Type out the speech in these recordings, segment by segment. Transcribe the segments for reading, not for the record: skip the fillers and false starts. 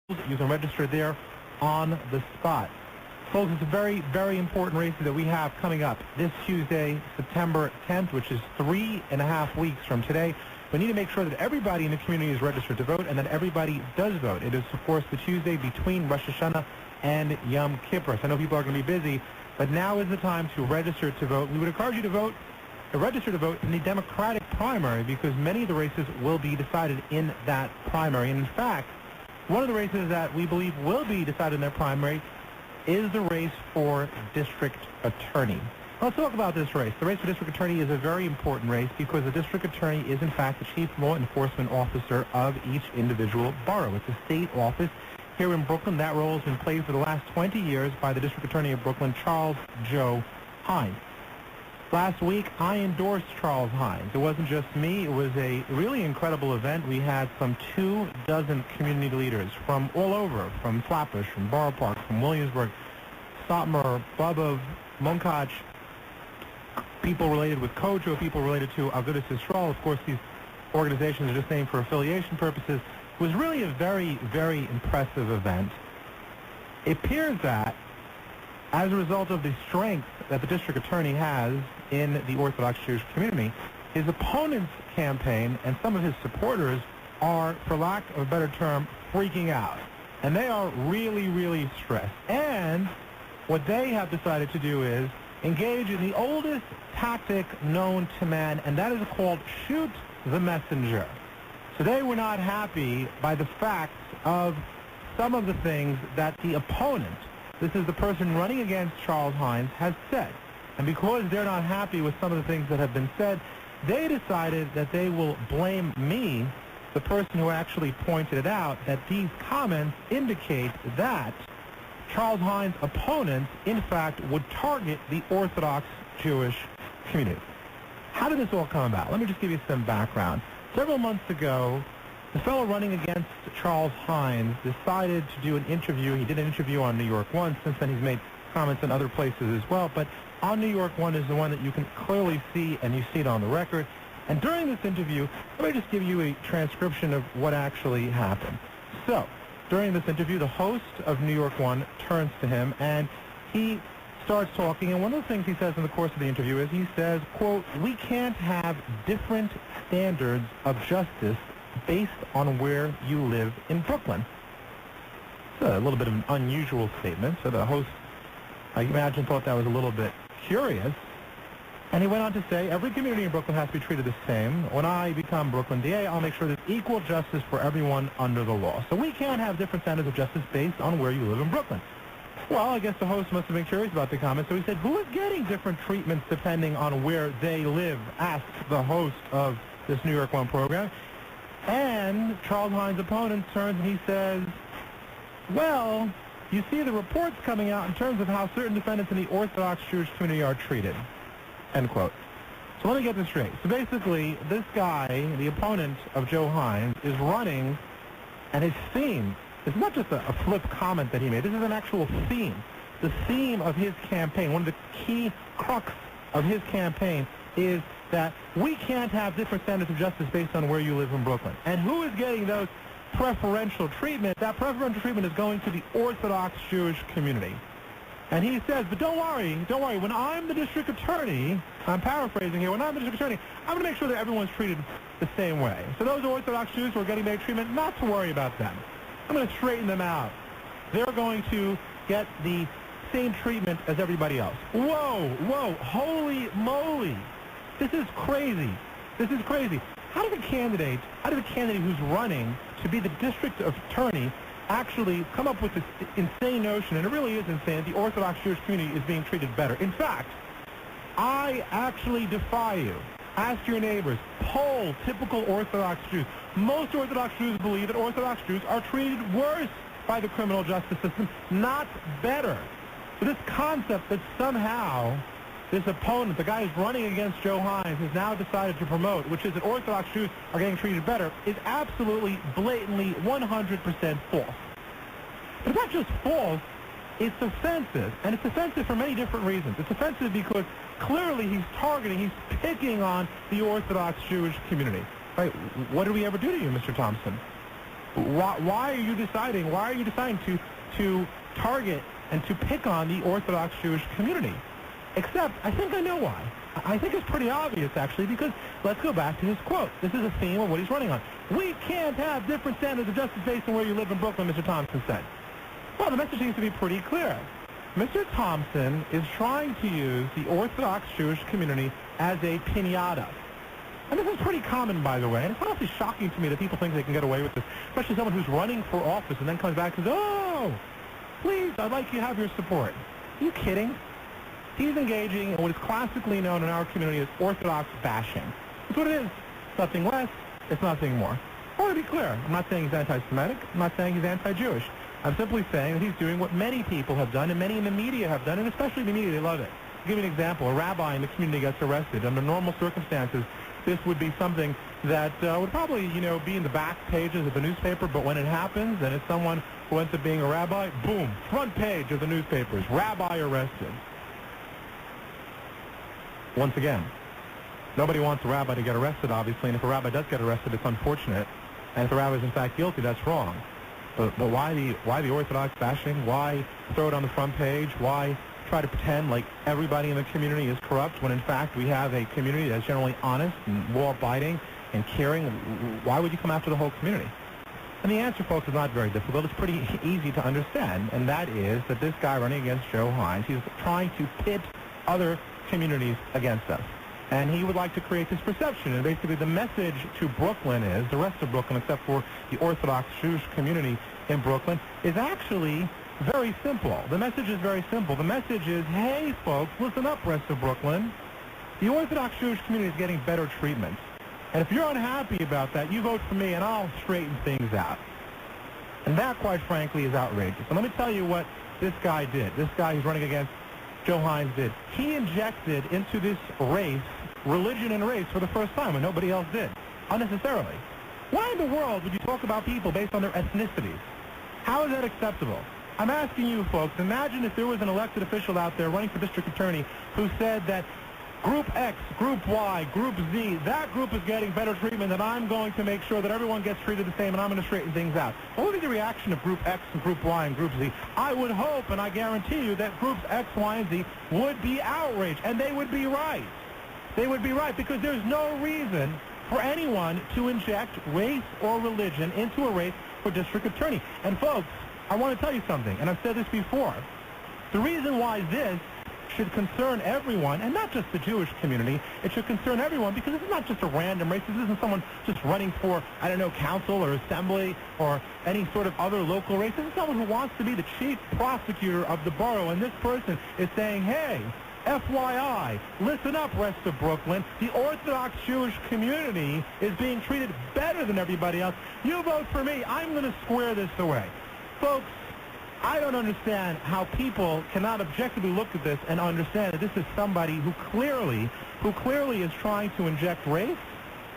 You can register there on the spot. Folks, it's a very, very important race that we have coming up this Tuesday, September 10th, which is 3.5 weeks from today. We need to make sure that everybody in the community is registered to vote and that everybody does vote. It is, of course, the Tuesday between Rosh Hashanah and Yom Kippur. So I know people are going to be busy, but now is the time to register to vote. We would encourage you to vote, register to vote in the Democratic primary because many of the races will be decided in that primary. And in fact, one of the races that we believe will be decided in their primary is the race for district attorney. Let's talk about this race. The race for district attorney is a very important race because the district attorney is, in fact, the chief law enforcement officer of each individual borough. It's a state office here in Brooklyn. That role has been played for the last 20 years by the district attorney of Brooklyn, Charles Joe Hines. Last week, I endorsed Charles Hines. It wasn't just me. It was a really incredible event. We had some 24 community leaders from all over, from Flatbush, from Borough Park, from Williamsburg, Satmar, Bubba, Munkach, people related with Kojo, people related to Agudas Yisrael. Of course, these organizations are just named for affiliation purposes. It was really a very, very impressive event. It appears that as a result of the strength that the district attorney has in the Orthodox Jewish community, his opponent's campaign and some of his supporters are, for lack of a better term, freaking out. And they are really, really stressed. And what they have decided to do is engage in the oldest tactic known to man, and that is called shoot the messenger. So they were not happy by the facts of some of the things that the opponent, this is the person running against Charles Hines, has said. And because they're not happy with some of the things that have been said, they decided that they will blame me, the person who actually pointed it out, that these comments indicate that Charles Hines' opponents, in fact, would target the Orthodox Jewish community. How did this all come about? Let me just give you some background. Several months ago, the fellow running against Charles Hines decided to do an interview. He did an interview on New York One. Since then, he's made comments in other places as well. But on New York One is the one that you can clearly see, and you see it on the record. And during this interview, let me just give you a transcription of what actually happened. So, during this interview, the host of New York One turns to him, and he starts talking. And one of the things he says in the course of the interview is he says, quote, "We can't have different standards of justice based on where you live in Brooklyn." It's a little bit of an unusual statement. So the host, I imagine, thought that was a little bit curious. And he went on to say, every community in Brooklyn has to be treated the same. When I become Brooklyn DA, I'll make sure there's equal justice for everyone under the law. So we can't have different standards of justice based on where you live in Brooklyn. Well, I guess the host must have been curious about the comment, so he said, who is getting different treatments depending on where they live? Asked the host of this New York One program. And Charles Hines' opponent turns and he says, well, you see the reports coming out in terms of how certain defendants in the Orthodox Jewish community are treated. End quote. So let me get this straight. So basically, this guy, the opponent of Joe Hines, is running, and his theme, it's not just a flip comment that he made, this is an actual theme. The theme of his campaign, one of the key crux of his campaign, is that we can't have different standards of justice based on where you live in Brooklyn. And who is getting those preferential treatment? That preferential treatment is going to the Orthodox Jewish community. And he says, but don't worry, when I'm the district attorney, I'm paraphrasing here, when I'm the district attorney, I'm going to make sure that everyone's treated the same way. So those Orthodox Jews who are getting better treatment, not to worry about them. I'm going to straighten them out. They're going to get the same treatment as everybody else. Whoa, holy moly. This is crazy. This is crazy. How did a candidate who's running to be the district attorney actually come up with this insane notion, and it really is insane, that the Orthodox Jewish community is being treated better? In fact, I actually defy you. Ask your neighbors. Poll typical Orthodox Jews. Most Orthodox Jews believe that Orthodox Jews are treated worse by the criminal justice system, not better. So this concept that somehow this opponent, the guy who's running against Joe Hines, has now decided to promote, which is that Orthodox Jews are getting treated better, is absolutely, blatantly, 100% false. But it's not just false, it's offensive. And it's offensive for many different reasons. It's offensive because clearly he's picking on the Orthodox Jewish community. Right? What did we ever do to you, Mr. Thompson? Why are you deciding to target and to pick on the Orthodox Jewish community? Except, I think I know why. I think it's pretty obvious, actually, because let's go back to his quote. This is a theme of what he's running on. We can't have different standards of justice based on where you live in Brooklyn, Mr. Thompson said. Well, the message seems to be pretty clear. Mr. Thompson is trying to use the Orthodox Jewish community as a piñata. And this is pretty common, by the way, and it's honestly shocking to me that people think they can get away with this, especially someone who's running for office and then comes back and says, oh, please, I'd like you to have your support. Are you kidding? He's engaging in what is classically known in our community as Orthodox bashing. That's what it is. It's nothing less. It's nothing more. I want to be clear. I'm not saying he's anti-Semitic. I'm not saying he's anti-Jewish. I'm simply saying that he's doing what many people have done and many in the media have done, and especially the media, they love it. I'll give you an example. A rabbi in the community gets arrested. Under normal circumstances, this would be something that would probably, be in the back pages of the newspaper, but when it happens and it's someone who ends up being a rabbi, boom, front page of the newspapers, rabbi arrested. Once again, nobody wants a rabbi to get arrested, obviously, and if a rabbi does get arrested, it's unfortunate. And if the rabbi is in fact guilty, that's wrong. But why the Orthodox bashing? Why throw it on the front page? Why try to pretend like everybody in the community is corrupt when in fact we have a community that's generally honest and law-abiding and caring? Why would you come after the whole community? And the answer, folks, is not very difficult. It's pretty easy to understand, and that is that this guy running against Joe Hines, he's trying to pit other communities against us. And he would like to create this perception. And basically the message to Brooklyn is, the rest of Brooklyn except for the Orthodox Jewish community in Brooklyn, is actually very simple. The message is very simple. The message is, hey folks, listen up, rest of Brooklyn. The Orthodox Jewish community is getting better treatment. And if you're unhappy about that, you vote for me and I'll straighten things out. And that, quite frankly, is outrageous. And let me tell you what this guy did. This guy who's running against Joe Hines did. He injected into this race religion and race for the first time when nobody else did, unnecessarily. Why in the world would you talk about people based on their ethnicities? How is that acceptable? I'm asking you folks, imagine if there was an elected official out there running for district attorney who said that Group X, Group Y, Group Z, that group is getting better treatment, and I'm going to make sure that everyone gets treated the same, and I'm going to straighten things out. What would be the reaction of Group X and Group Y and Group Z? I would hope, and I guarantee you, that Groups X, Y, and Z would be outraged, and they would be right. They would be right, because there's no reason for anyone to inject race or religion into a race for district attorney. And folks, I want to tell you something, and I've said this before. The reason why this should concern everyone, and not just the Jewish community, it should concern everyone, because this is not just a random race. This isn't someone just running for, I don't know, council or assembly or any sort of other local race. This is someone who wants to be the chief prosecutor of the borough, and this person is saying, hey, FYI, listen up, rest of Brooklyn. The Orthodox Jewish community is being treated better than everybody else. You vote for me. I'm going to square this away. Folks, I don't understand how people cannot objectively look at this and understand that this is somebody who clearly is trying to inject race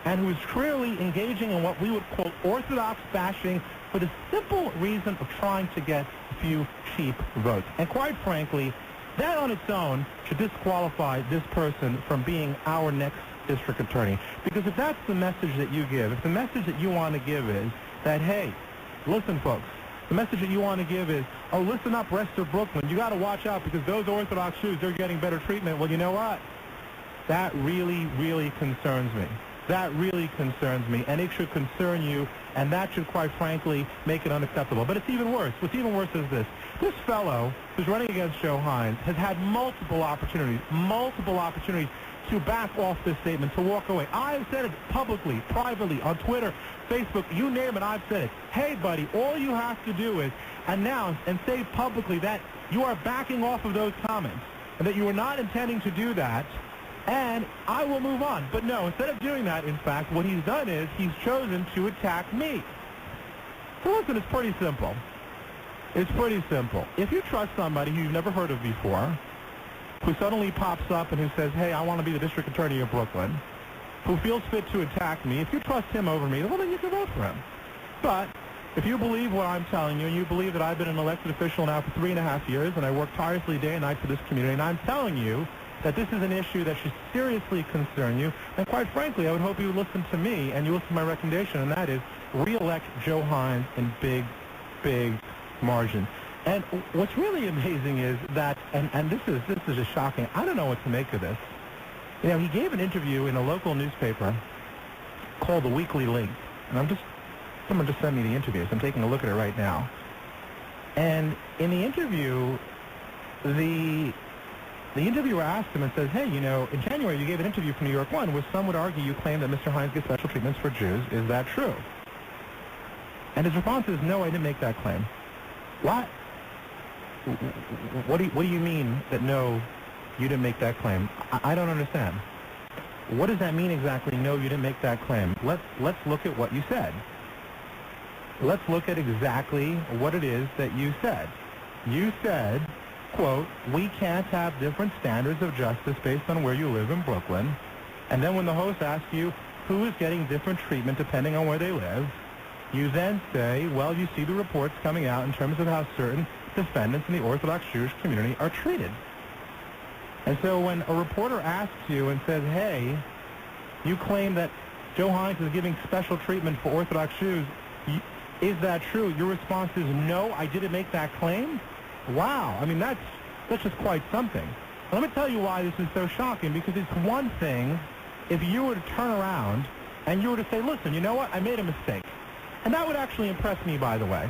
and who is clearly engaging in what we would call Orthodox bashing for the simple reason of trying to get a few cheap votes. And quite frankly, that on its own should disqualify this person from being our next district attorney. Because if that's the message that you give, if the message that you want to give is that, hey, listen, folks, the message that you want to give is, oh, listen up, rest of Brooklyn. You got to watch out because those Orthodox Jews, they're getting better treatment. Well, you know what? That really, really concerns me. That really concerns me, and it should concern you, and that should, quite frankly, make it unacceptable. But it's even worse. What's even worse is this. This fellow who's running against Joe Hines has had multiple opportunities to back off this statement, to walk away. I've said it publicly, privately, on Twitter, Facebook, you name it, I've said it. Hey, buddy, all you have to do is announce and say publicly that you are backing off of those comments and that you are not intending to do that, and I will move on. But no, instead of doing that, in fact, what he's done is he's chosen to attack me. So listen, it's pretty simple. It's pretty simple. If you trust somebody who you've never heard of before, who suddenly pops up and who says, hey, I want to be the district attorney of Brooklyn, who feels fit to attack me, if you trust him over me, well, then you can vote for him. But if you believe what I'm telling you, and you believe that I've been an elected official now for 3.5 years, and I work tirelessly day and night for this community, and I'm telling you that this is an issue that should seriously concern you, then quite frankly, I would hope you would listen to me and you listen to my recommendation, and that is re-elect Joe Hines in big, big margin. And what's really amazing is that, and this is just shocking. I don't know what to make of this. You know, he gave an interview in a local newspaper called The Weekly Link, and someone just sent me the interview, so I'm taking a look at it right now. And in the interview, the interviewer asked him and says, hey, you know, in January you gave an interview for New York One where some would argue you claim that Mr. Hines gets special treatments for Jews. Is that true? And his response is, no, I didn't make that claim. What? What do you mean that no, you didn't make that claim? I don't understand. What does that mean exactly, no, you didn't make that claim? Let's look at what you said. Let's look at exactly what it is that you said. You said, quote, we can't have different standards of justice based on where you live in Brooklyn. And then when the host asks you who is getting different treatment depending on where they live, you then say, well, you see the reports coming out in terms of how certain defendants in the Orthodox Jewish community are treated. And so when a reporter asks you and says, hey, you claim that Joe Hines is giving special treatment for Orthodox Jews, is that true? Your response is, no, I didn't make that claim? Wow. I mean, that's just quite something. Let me tell you why this is so shocking, because it's one thing if you were to turn around and you were to say, listen, you know what, I made a mistake. And that would actually impress me, by the way.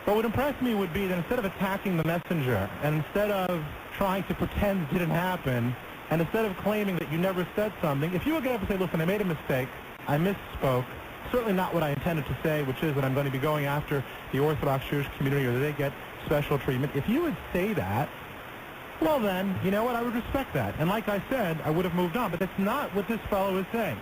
What would impress me would be that instead of attacking the messenger, and instead of trying to pretend it didn't happen, and instead of claiming that you never said something, if you would get up and say, listen, I made a mistake, I misspoke, certainly not what I intended to say, which is that I'm going to be going after the Orthodox Jewish community or that they get special treatment. If you would say that, well then, you know what, I would respect that. And like I said, I would have moved on. But that's not what this fellow is saying.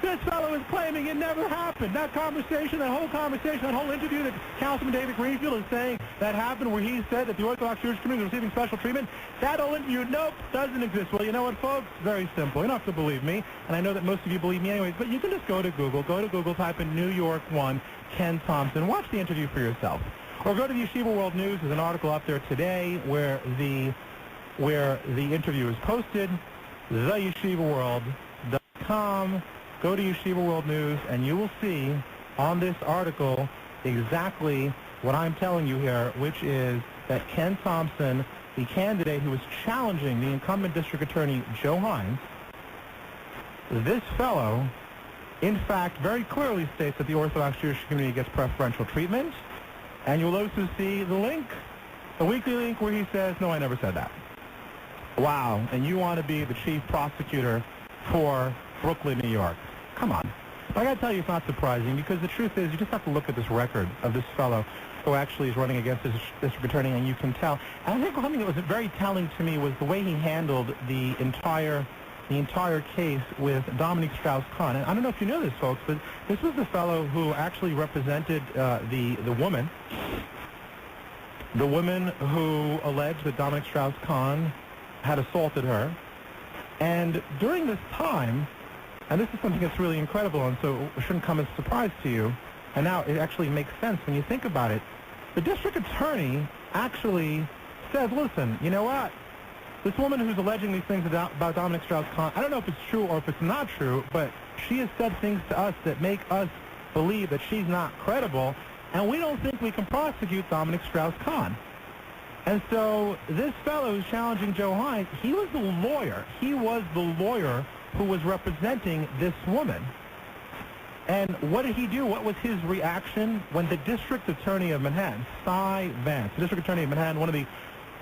This fellow is claiming it never happened. That conversation, that whole interview that Councilman David Greenfield is saying that happened where he said that the Orthodox Jewish community was receiving special treatment, that whole interview, nope, doesn't exist. Well, you know what, folks? Very simple. You don't have to believe me, and I know that most of you believe me anyways, but you can just go to Google, type in New York 1, Ken Thompson, watch the interview for yourself. Or go to the Yeshiva World News. There's an article up there today where the interview is posted, theyeshivaworld.com. Go to Yeshiva World News, and you will see on this article exactly what I'm telling you here, which is that Ken Thompson, the candidate who is challenging the incumbent district attorney, Joe Hines, this fellow, in fact, very clearly states that the Orthodox Jewish community gets preferential treatment. And you'll also see the link, the weekly link, where he says, no, I never said that. Wow, and you want to be the chief prosecutor for Brooklyn, New York. Come on. I got to tell you, it's not surprising, because the truth is you just have to look at this record of this fellow who actually is running against his district attorney, and you can tell. And I think something that was very telling to me was the way he handled the entire case with Dominic Strauss-Kahn. And I don't know if you know this, folks, but this was the fellow who actually represented the woman who alleged that Dominic Strauss-Kahn had assaulted her. And during this time, and this is something that's really incredible, and so it shouldn't come as a surprise to you, and now it actually makes sense when you think about it. The district attorney actually says, listen, you know what? This woman who's alleging these things about Dominic Strauss-Kahn, I don't know if it's true or if it's not true, but she has said things to us that make us believe that she's not credible, and we don't think we can prosecute Dominic Strauss-Kahn. And so this fellow who's challenging Joe Hines, he was the lawyer. He was the lawyer who was representing this woman. And what did he do? What was his reaction when the district attorney of Manhattan, Cy Vance, the district attorney of Manhattan, one of the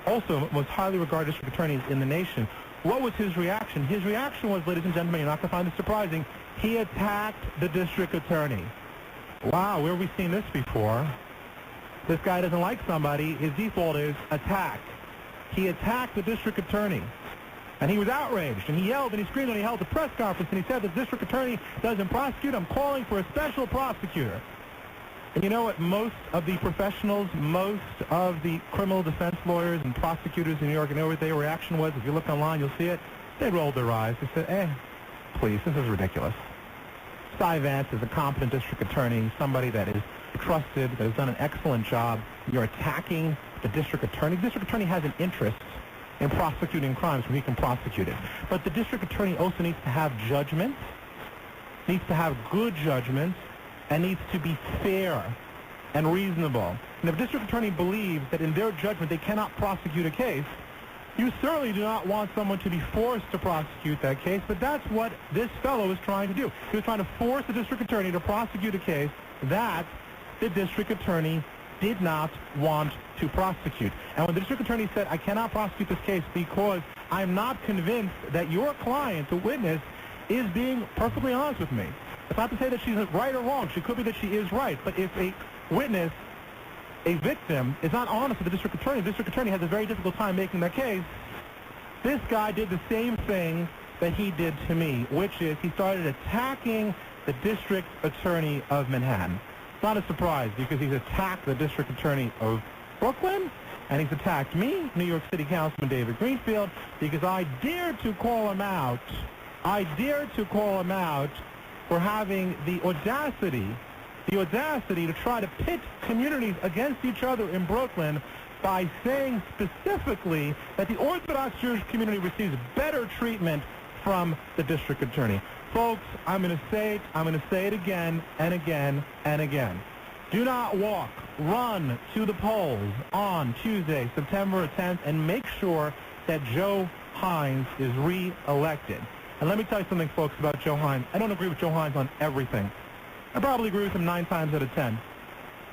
also most highly regarded district attorneys in the nation, what was his reaction? His reaction was, ladies and gentlemen, you're not going to find this surprising, he attacked the district attorney. Wow, where have we seen this before? This guy doesn't like somebody, his default is attack. He attacked the district attorney. And he was outraged, and he yelled and he screamed, and he held a press conference, and he said, the district attorney doesn't prosecute, I'm calling for a special prosecutor. And you know what? Most of the professionals, most of the criminal defense lawyers and prosecutors in New York, you know what their reaction was? If you look online, you'll see it. They rolled their eyes. They said, please, this is ridiculous. Cy Vance is a competent district attorney, somebody that is trusted, that has done an excellent job. You're attacking the district attorney. The district attorney has an interest in prosecuting crimes where he can prosecute it. But the district attorney also needs to have judgment, needs to have good judgment, and needs to be fair and reasonable. And if a district attorney believes that in their judgment they cannot prosecute a case, you certainly do not want someone to be forced to prosecute that case, but that's what this fellow is trying to do. He was trying to force the district attorney to prosecute a case that the district attorney did not want to prosecute. And when the district attorney said, I cannot prosecute this case because I'm not convinced that your client, the witness, is being perfectly honest with me. It's not to say that she's right or wrong. She could be that she is right. But if a witness, a victim, is not honest with the district attorney has a very difficult time making that case. This guy did the same thing that he did to me, which is he started attacking the district attorney of Manhattan. It's not a surprise because he's attacked the district attorney of Brooklyn, and he's attacked me, New York City Councilman David Greenfield, because I dared to call him out. I dared to call him out for having the audacity to try to pit communities against each other in Brooklyn by saying specifically that the Orthodox Jewish community receives better treatment from the district attorney. Folks, I'm going to say it again and again and again. Do not walk, run to the polls on Tuesday, September 10th, and make sure that Joe Hines is re-elected. And let me tell you something, folks, about Joe Hines. I don't agree with Joe Hines on everything. I probably agree with him 9 times out of 10.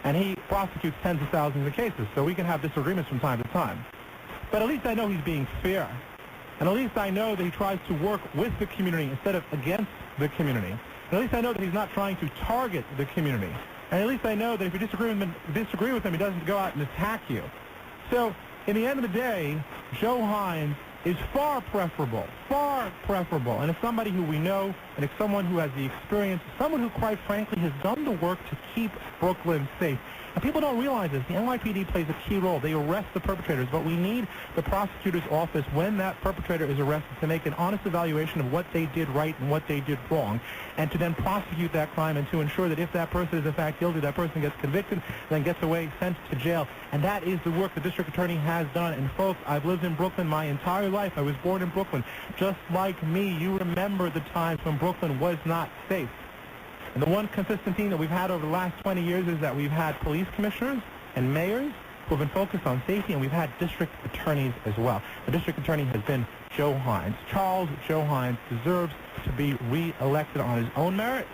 And he prosecutes tens of thousands of cases, so we can have disagreements from time to time. But at least I know he's being fair. And at least I know that he tries to work with the community instead of against the community. And at least I know that he's not trying to target the community. And at least I know that if you disagree with him, he doesn't go out and attack you. So, in the end of the day, Joe Hines is far preferable, and it's somebody who we know, and it's someone who has the experience, someone who, quite frankly, has done the work to keep Brooklyn safe. And people don't realize this. The NYPD plays a key role. They arrest the perpetrators, but we need the prosecutor's office, when that perpetrator is arrested, to make an honest evaluation of what they did right and what they did wrong, and to then prosecute that crime and to ensure that if that person is in fact guilty, that person gets convicted, then gets away, sent to jail. And that is the work the district attorney has done. And folks, I've lived in Brooklyn my entire life. I was born in Brooklyn. Just like me, you remember the times when Brooklyn was not safe. And the one consistent theme that we've had over the last 20 years is that we've had police commissioners and mayors who have been focused on safety, and we've had district attorneys as well. The district attorney has been Joe Hines. Charles Joe Hines deserves to be re-elected on his own merit,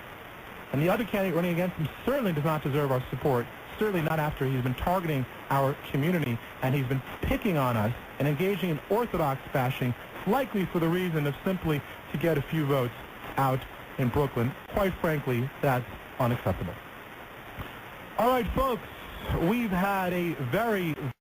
and the other candidate running against him certainly does not deserve our support, certainly not after he's been targeting our community, and he's been picking on us and engaging in orthodox bashing, likely for the reason of simply to get a few votes out in Brooklyn. Quite frankly, that's unacceptable. All right, folks, we've had a very